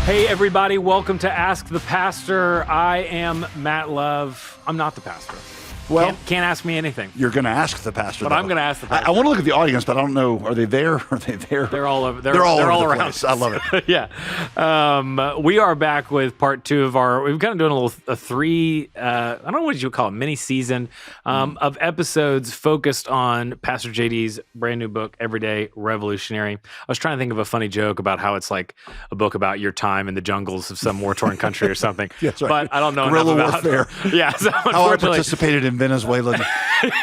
Hey, everybody. Welcome to Ask the Pastor. I am Matt Love. I'm not the pastor. Well, can't ask me anything. You're going to ask the pastor. But I'm going to ask the pastor. I want to look at the audience, but I don't know. Are they there? Are they there? They're all over. They're all over the around. place. I love it. Yeah. We are back with part 2 of our, we've kind of doing a 3, I don't know what you would call it, mini season of episodes focused on Pastor J.D.'s brand new book, Everyday Revolutionary. I was trying to think of a funny joke about how it's like a book about your time in the jungles of some war-torn country or something. That's right. But I don't know Guerrilla enough about warfare. Yeah. So How I participated in Venezuela.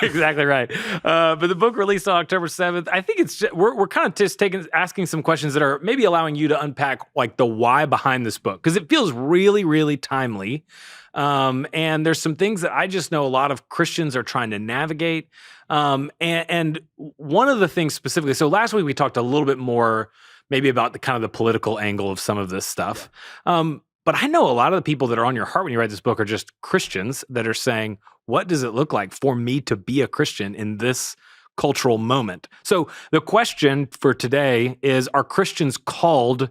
Exactly right. But the book released on October 7th. I think it's just, we're kind of just asking some questions that are maybe allowing you to unpack like the why behind this book, because it feels really, really timely. And there's some things that I just know a lot of Christians are trying to navigate. And one of the things specifically, so last week we talked a little bit more maybe about the kind of the political angle of some of this stuff. But I know a lot of the people that are on your heart when you write this book are just Christians that are saying, what does it look like for me to be a Christian in this cultural moment? So the question for today is, are Christians called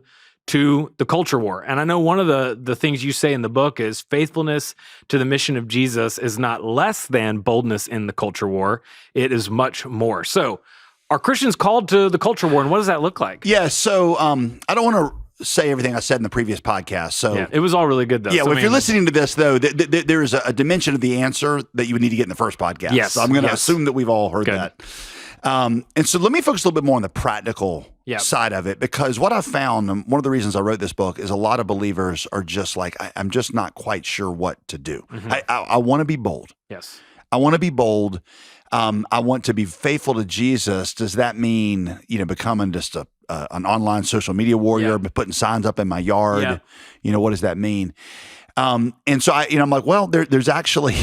to the culture war? And I know one of the things you say in the book is faithfulness to the mission of Jesus is not less than boldness in the culture war. It is much more. So are Christians called to the culture war, and what does that look like? Yeah, so I don't want to say everything I said in the previous podcast. So yeah, it was all really good, though. Yeah, so, if you're listening to this, though, there is a dimension of the answer that you would need to get in the first podcast. Yes, so I'm going to assume that we've all heard that. And so let me focus a little bit more on the practical side of it, because what I've found, and one of the reasons I wrote this book, is a lot of believers are just like, I'm just not quite sure what to do. Mm-hmm. I want to be bold. Yes. I want to be bold. I want to be faithful to Jesus. Does that mean, becoming just an online social media warrior, putting signs up in my yard? Yeah. What does that mean? And so I'm like, well, there's actually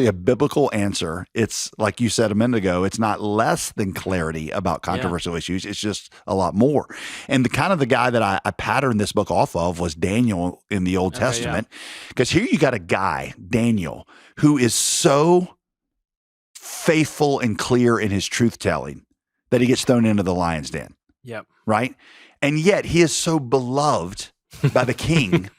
a biblical answer. It's like you said a minute ago, it's not less than clarity about controversial issues. It's just a lot more. And the guy that I patterned this book off of was Daniel in the Old Testament. Because here you got a guy, Daniel, who is so faithful and clear in his truth telling that he gets thrown into the lion's den. Yep. Right. And yet he is so beloved by the king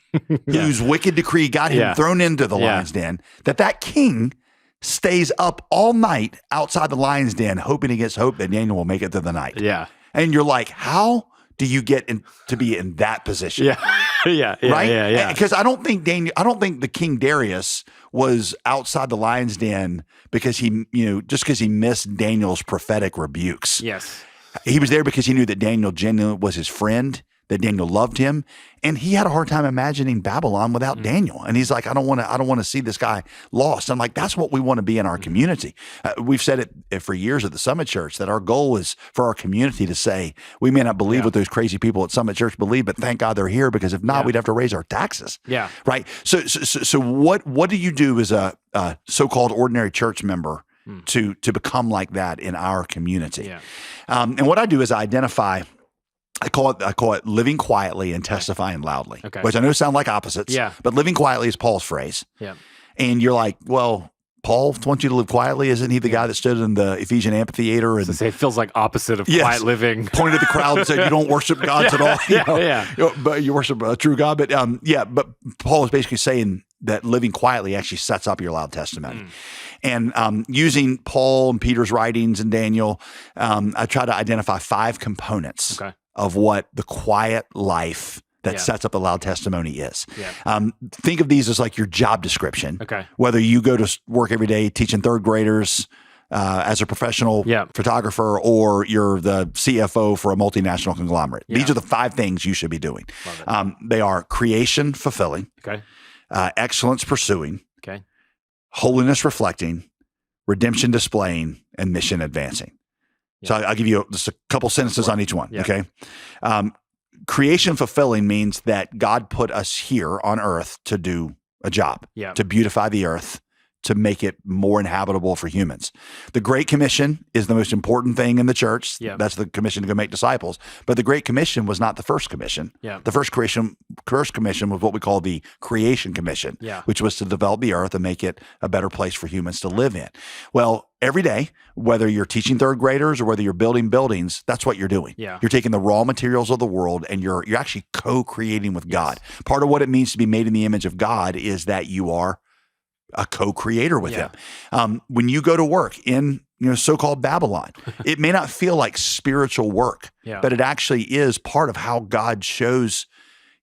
whose wicked decree got him thrown into the lion's den, that king stays up all night outside the lion's den, hoping against hope that Daniel will make it through the night. Yeah. And you're like, how do you get to be in that position? Yeah. Right? Yeah. Because I don't think the King Darius was outside the lion's den because just because he missed Daniel's prophetic rebukes. Yes. He was there because he knew that Daniel genuinely was his friend, that Daniel loved him, and he had a hard time imagining Babylon without Daniel. And he's like, I don't want to see this guy lost. I'm like, that's what we want to be in our community. We've said it for years at the Summit Church that our goal is for our community to say, we may not believe what those crazy people at Summit Church believe, but thank God they're here, because if not, we'd have to raise our taxes. Yeah. Right. So what do you do as a so-called ordinary church member to become like that in our community? Yeah. And what I do is I identify. I call it living quietly and testifying loudly, which I know sound like opposites. Yeah. But living quietly is Paul's phrase. Yeah. And you're like, well, Paul wants you to live quietly. Isn't he the guy that stood in the Ephesian amphitheater? And it feels like opposite of quiet living. Pointed at the crowd and said, you don't worship gods at all. But you worship a true God. But Paul is basically saying that living quietly actually sets up your loud testimony. And using Paul and Peter's writings and Daniel, I try to identify 5 components of what the quiet life that sets up a loud testimony is. Yeah. Think of these as like your job description. Okay. Whether you go to work every day teaching 3rd graders as a professional photographer, or you're the CFO for a multinational conglomerate. Yeah. These are the 5 things you should be doing. They are creation fulfilling, excellence pursuing, holiness reflecting, redemption displaying, and mission advancing. So I'll give you just a couple sentences on each one, okay? Creation fulfilling means that God put us here on earth to do a job, to beautify the earth, to make it more inhabitable for humans. The Great Commission is the most important thing in the church. Yeah. That's the commission to go make disciples. But the Great Commission was not the first commission. Yeah. The first commission was what we call the Creation Commission, which was to develop the earth and make it a better place for humans to live in. Well, every day, whether you're teaching third graders or whether you're building buildings, that's what you're doing. Yeah. You're taking the raw materials of the world and you're actually co-creating with God. Part of what it means to be made in the image of God is that you are a co-creator with him. When you go to work in so-called Babylon, it may not feel like spiritual work, but it actually is part of how God shows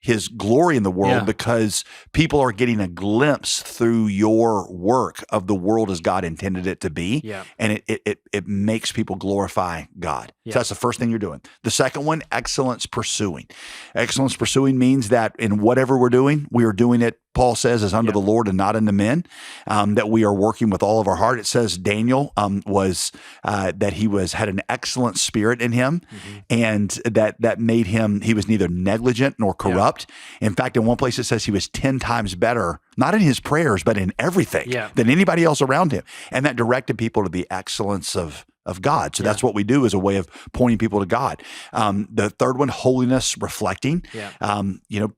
his glory in the world because people are getting a glimpse through your work of the world as God intended it to be. Yeah. And it makes people glorify God. So that's the first thing you're doing. The second one, excellence pursuing. Excellence pursuing means that in whatever we're doing, we are doing it, Paul says, as unto the Lord and not unto men, that we are working with all of our heart. It says Daniel that he had an excellent spirit in him, and that made him, he was neither negligent nor corrupt. In fact, in one place it says he was 10 times better, not in his prayers, but in everything than anybody else around him. And that directed people to the excellence of God. So that's what we do as a way of pointing people to God. The third one, holiness reflecting.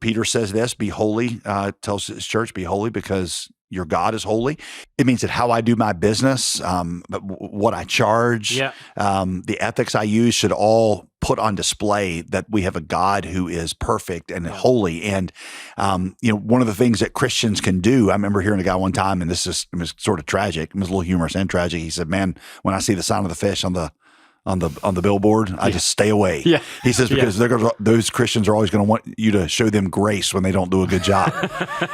Peter says this, be holy, tells his church, be holy because your God is holy. It means that how I do my business, what I charge, the ethics I use should all put on display that we have a God who is perfect and holy. And, one of the things that Christians can do, I remember hearing a guy one time, and it was sort of tragic. It was a little humorous and tragic. He said, man, when I see the sign of the fish on the billboard, I just stay away. He says, because those Christians are always going to want you to show them grace when they don't do a good job.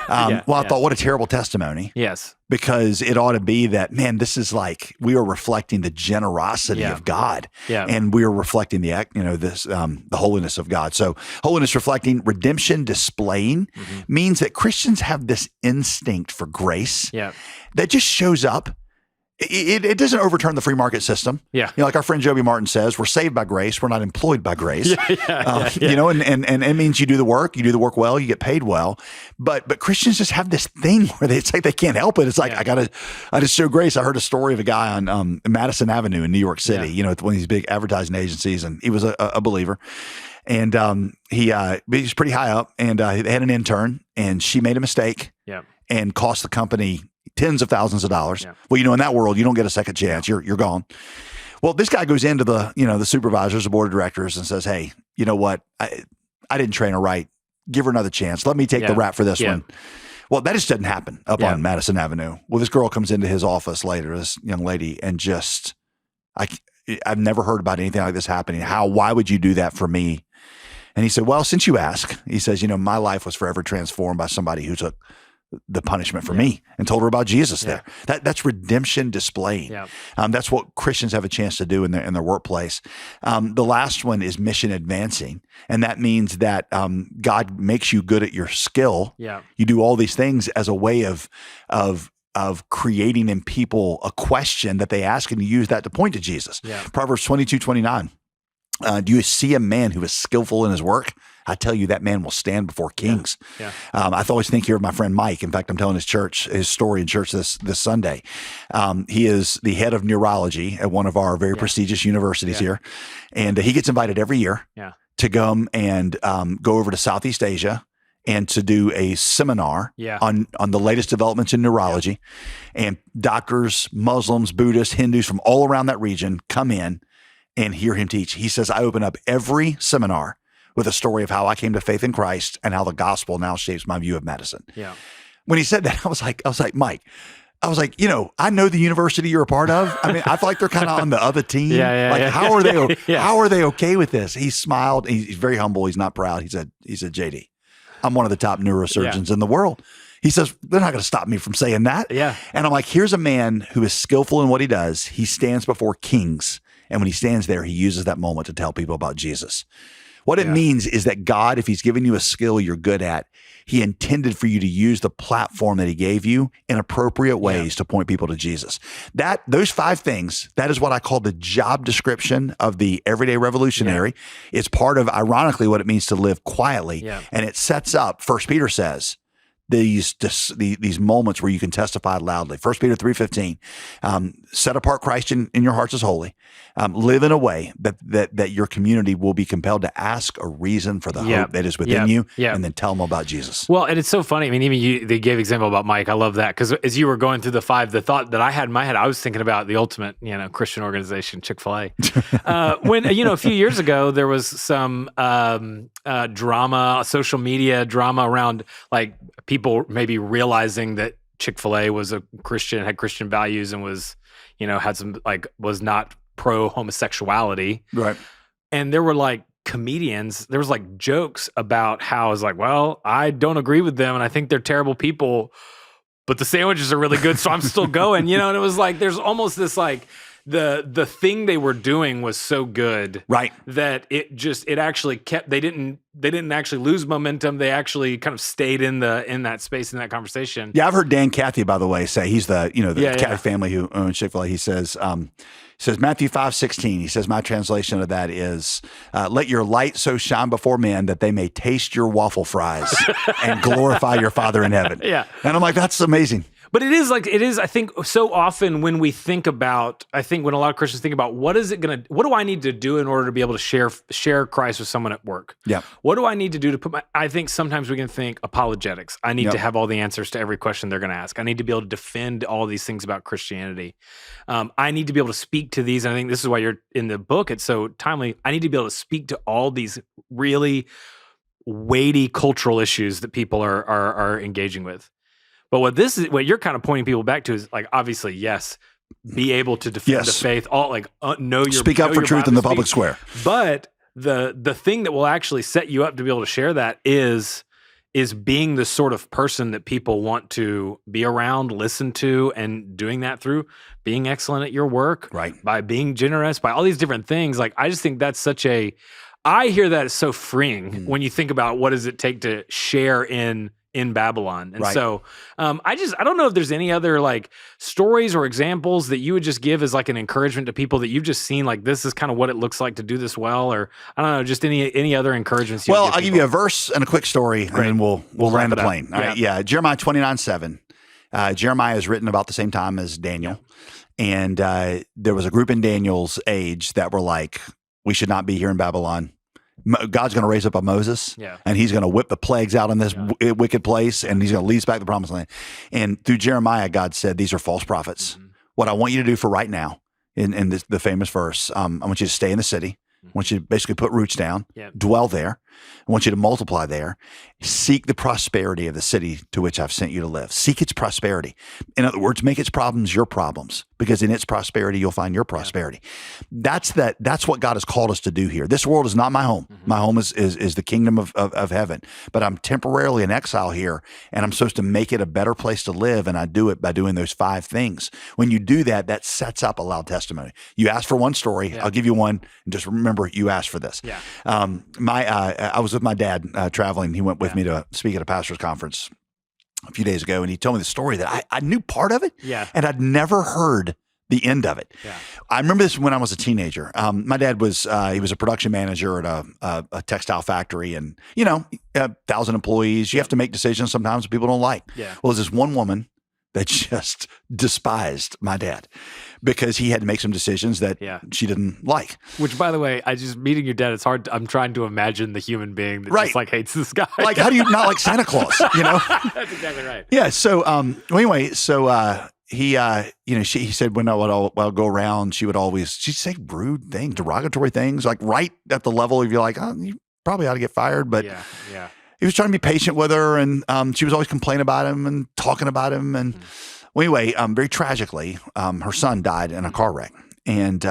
I thought, what a terrible testimony. Yes. Because it ought to be that, man, this is like, we are reflecting the generosity of God. And we are reflecting the holiness of God. So holiness reflecting, redemption displaying means that Christians have this instinct for grace that just shows up. It doesn't overturn the free market system. Like our friend Joby Martin says, we're saved by grace. We're not employed by grace. And it means you do the work well, you get paid well. But Christians just have this thing where it's like they can't help it. It's like, I just show grace. I heard a story of a guy on Madison Avenue in New York City, one of these big advertising agencies, and he was a believer. And he's pretty high up, and they had an intern, and she made a mistake and cost the company tens of thousands of dollars. Well, in that world, you don't get a second chance. You're gone. Well, this guy goes into the supervisors, the board of directors, and says, hey, you know what? I didn't train her right. Give her another chance. Let me take the rap for this one. Well, that just doesn't happen up on Madison Avenue. Well, this girl comes into his office later, this young lady, and I've never heard about anything like this happening. Why would you do that for me? And he said, well, since you ask, he says, my life was forever transformed by somebody who took the punishment for me and told her about Jesus there. That's redemption displaying. That's what Christians have a chance to do in their workplace. The last one is mission advancing. And that means that God makes you good at your skill. You do all these things as a way of creating in people a question that they ask, and you use that to point to Jesus. Proverbs 22:29. Do you see a man who is skillful in his work? I tell you, that man will stand before kings. I always think here of my friend Mike. In fact, I'm telling his story in church this Sunday. He is the head of neurology at one of our very prestigious universities here. And he gets invited every year to come and go over to Southeast Asia and to do a seminar on the latest developments in neurology. And doctors, Muslims, Buddhists, Hindus from all around that region come in and hear him teach. He says, I open up every seminar with a story of how I came to faith in Christ and how the gospel now shapes my view of medicine. When he said that, I was like, Mike, I know the university you're a part of. I mean, I feel like they're kind of on the other team. How are they okay with this? He smiled. He's very humble. He's not proud. He said, JD, I'm one of the top neurosurgeons in the world. He says, they're not going to stop me from saying that. And I'm like, here's a man who is skillful in what he does. He stands before kings. And when he stands there, he uses that moment to tell people about Jesus. What it means is that God, if he's given you a skill you're good at, he intended for you to use the platform that he gave you in appropriate ways to point people to Jesus. Those 5 things, that is what I call the job description of the everyday revolutionary. It's part of, ironically, what it means to live quietly. And it sets up, 1 Peter says, these moments where you can testify loudly. 1 Peter 3:15, set apart Christ in your hearts as holy. Live in a way that your community will be compelled to ask a reason for the hope that is within you, and then tell them about Jesus. Well, and it's so funny. I mean, even they gave example about Mike. I love that because as you were going through the five, the thought that I had in my head, I was thinking about the ultimate, Christian organization, Chick-fil-A. When a few years ago there was some drama, social media drama around like people maybe realizing that Chick-fil-A was a Christian, had Christian values, and was, had some was not pro homosexuality. Right. And there were like comedians, there was like jokes about how I was like, well, I don't agree with them and I think they're terrible people, but the sandwiches are really good, so I'm still going, and it was like there's almost this like the thing they were doing was so good, right, that it actually kept, they didn't actually lose momentum. They actually kind of stayed in that space, in that conversation. Yeah, I've heard Dan Cathy, by the way, say, he's the Cathy family who owns Chick-fil-A. He says Matthew 5:16. He says, my translation of that is, let your light so shine before men that they may taste your waffle fries and glorify your Father in heaven. Yeah. And I'm like, that's amazing. But it is, I think, so often when we think about, when a lot of Christians think about what do I need to do in order to be able to share Christ with someone at work? Yeah. What do I need to do to I think sometimes we can think apologetics. I need to have all the answers to every question they're going to ask. I need to be able to defend all these things about Christianity. I need to be able to speak to these. And I think this is why you're in the book. It's so timely. I need to be able to speak to all these really weighty cultural issues that people are engaging with. But what you're kind of pointing people back to is like, obviously, yes, be able to defend the faith, speak up for truth in the public square. But the thing that will actually set you up to be able to share that is being the sort of person that people want to be around, listen to, and doing that through being excellent at your work, right? By being generous, by all these different things. Like, I just think that's I hear that as so freeing when you think about what does it take to share in Babylon. And so I don't know if there's any other like stories or examples that you would just give as like an encouragement to people that you've just seen, like this is kind of what it looks like to do this well, or I don't know, just any other encouragements. I'll give you a verse and a quick story, and then we'll land the plane. All right. Yeah. Jeremiah 29:7. Jeremiah is written about the same time as Daniel. And there was a group in Daniel's age that were like, we should not be here in Babylon. God's going to raise up a Moses, and he's going to whip the plagues out in this wicked place, and he's going to lead us back to the promised land. And through Jeremiah, God said, these are false prophets. Mm-hmm. What I want you to do for right now, in the famous verse, I want you to stay in the city. I want you to basically put roots down, dwell there. I want you to multiply there. Seek the prosperity of the city to which I've sent you to live. Seek its prosperity. In other words, make its problems your problems, because in its prosperity, you'll find your prosperity. That's what God has called us to do here. This world is not my home. Mm-hmm. My home is the kingdom of heaven, but I'm temporarily in exile here, and I'm supposed to make it a better place to live, and I do it by doing those 5 things. When you do that, that sets up a loud testimony. You asked for one story. I'll give you one, and just remember you asked for this. I was with my dad traveling. He went with me to speak at a pastor's conference a few days ago, and he told me the story that I knew part of it, and I'd never heard the end of it. Yeah. I remember this when I was a teenager. My dad was he was a production manager at a textile factory, and 1,000 employees. You have to make decisions sometimes people don't like. Yeah. Well, there's this one woman that just despised my dad because he had to make some decisions that she didn't like. Which, by the way, meeting your dad, it's hard. I'm trying to imagine the human being that just like hates this guy. Like, how do you not like Santa Claus? That's exactly right. Yeah. So, he said when I would go around, she'd say rude things, derogatory things, like right at the level of you're like, oh, you probably ought to get fired. But he was trying to be patient with her, and she was always complaining about him and talking about him. And very tragically, her son died in a car wreck, and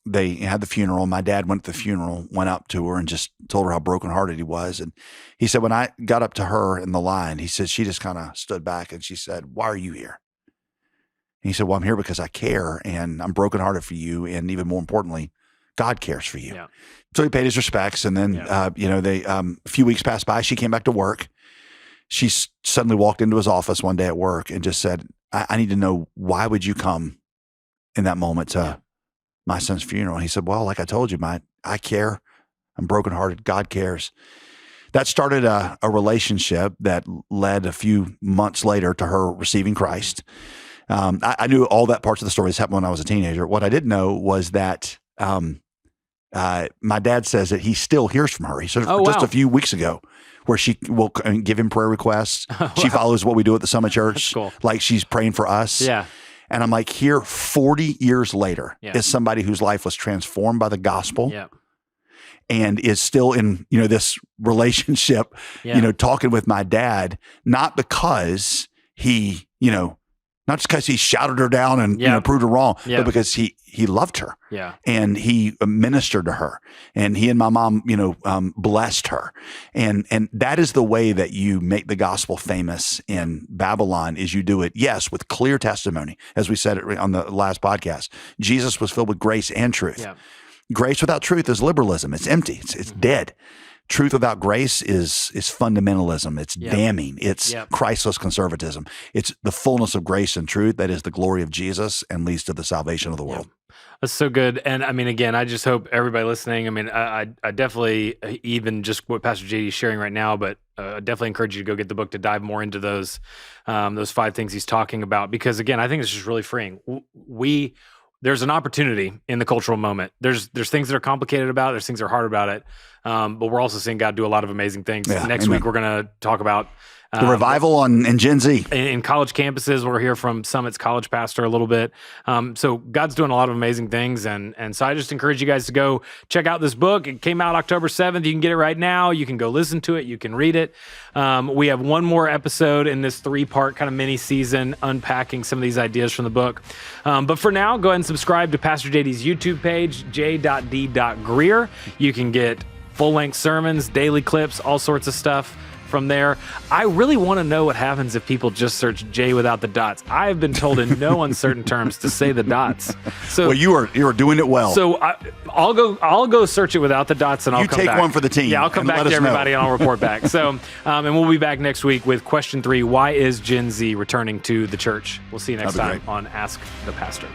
they had the funeral. My dad went to the funeral, went up to her and just told her how brokenhearted he was. And he said, when I got up to her in the line, he said, she just kind of stood back and she said, why are you here? And he said, well, I'm here because I care, and I'm brokenhearted for you. And even more importantly, God cares for you. Yeah. So he paid his respects. And then, a few weeks passed by. She came back to work. She suddenly walked into his office one day at work and just said, I need to know, why would you come in that moment to my son's funeral? And he said, well, like I told you, I care. I'm brokenhearted. God cares. that started a relationship that led a few months later to her receiving Christ. I knew all that parts of the story. This happened when I was a teenager. What I didn't know was that my dad says that he still hears from her. He said just a few weeks ago, where she will give him prayer requests. She follows what we do at the Summit Church. Cool. Like she's praying for us. Yeah. And I'm like, here 40 years later is somebody whose life was transformed by the gospel. Yeah. And is still in, this relationship, talking with my dad, not because he, not just because he shouted her down and proved her wrong, but because he loved her. Yeah. And he ministered to her, and he and my mom, blessed her. And that is the way that you make the gospel famous in Babylon, is you do it, yes, with clear testimony. As we said on the last podcast, Jesus was filled with grace and truth. Yeah. Grace without truth is liberalism. It's empty. It's dead. Truth without grace is fundamentalism. It's damning. It's Christless conservatism. It's the fullness of grace and truth that is the glory of Jesus and leads to the salvation of the world. That's so good. And I mean, again, I just hope everybody listening, I definitely, even just what Pastor J.D. is sharing right now, but definitely encourage you to go get the book to dive more into those 5 things he's talking about. Because again, I think it's just really freeing. There's an opportunity in the cultural moment. There's things that are complicated about it. There's things that are hard about it. But we're also seeing God do a lot of amazing things. Yeah, Next week, we're going to talk about the revival in Gen Z. In college campuses. We'll hear from Summit's college pastor a little bit. So God's doing a lot of amazing things. And so I just encourage you guys to go check out this book. It came out October 7th. You can get it right now. You can go listen to it. You can read it. We have one more episode in this 3-part kind of mini season unpacking some of these ideas from the book. But for now, go ahead and subscribe to Pastor JD's YouTube page, j.d.greer. You can get full-length sermons, daily clips, all sorts of stuff from there. I really want to know what happens if people just search J without the dots. I have been told in no uncertain terms to say the dots. So you are doing it well. So I'll go search it without the dots, and I'll come back. You take one for the team. Yeah, I'll come back to everybody and I'll report back. So and we'll be back next week with question 3: why is Gen Z returning to the church? We'll see you next time on Ask the Pastor.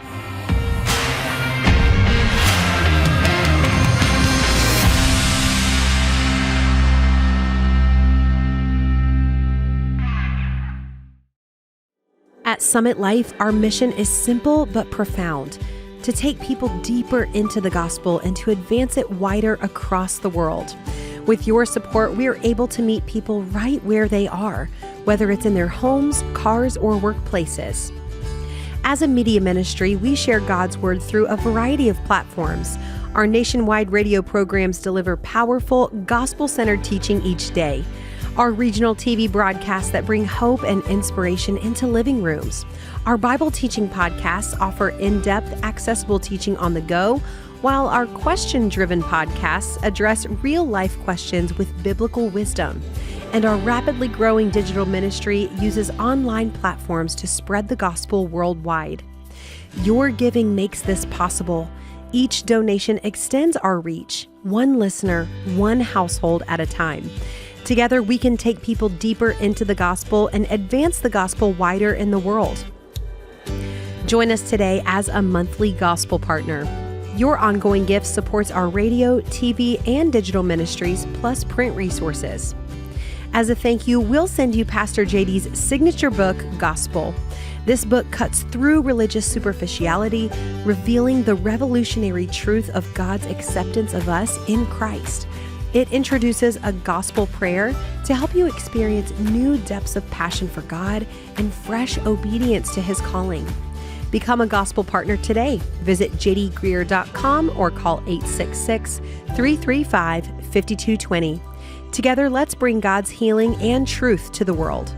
At Summit Life, our mission is simple but profound: to take people deeper into the gospel and to advance it wider across the world. With your support, we are able to meet people right where they are, whether it's in their homes, cars, or workplaces. As a media ministry, we share God's word through a variety of platforms. Our nationwide radio programs deliver powerful, gospel-centered teaching each day. Our regional TV broadcasts that bring hope and inspiration into living rooms. Our Bible teaching podcasts offer in-depth, accessible teaching on the go, while our question-driven podcasts address real-life questions with biblical wisdom. And our rapidly growing digital ministry uses online platforms to spread the gospel worldwide. Your giving makes this possible. Each donation extends our reach, one listener, one household at a time. Together, we can take people deeper into the gospel and advance the gospel wider in the world. Join us today as a monthly gospel partner. Your ongoing gift supports our radio, TV, and digital ministries, plus print resources. As a thank you, we'll send you Pastor JD's signature book, Gospel. This book cuts through religious superficiality, revealing the revolutionary truth of God's acceptance of us in Christ. It introduces a gospel prayer to help you experience new depths of passion for God and fresh obedience to His calling. Become a gospel partner today. Visit jdgreer.com or call 866-335-5220. Together, let's bring God's healing and truth to the world.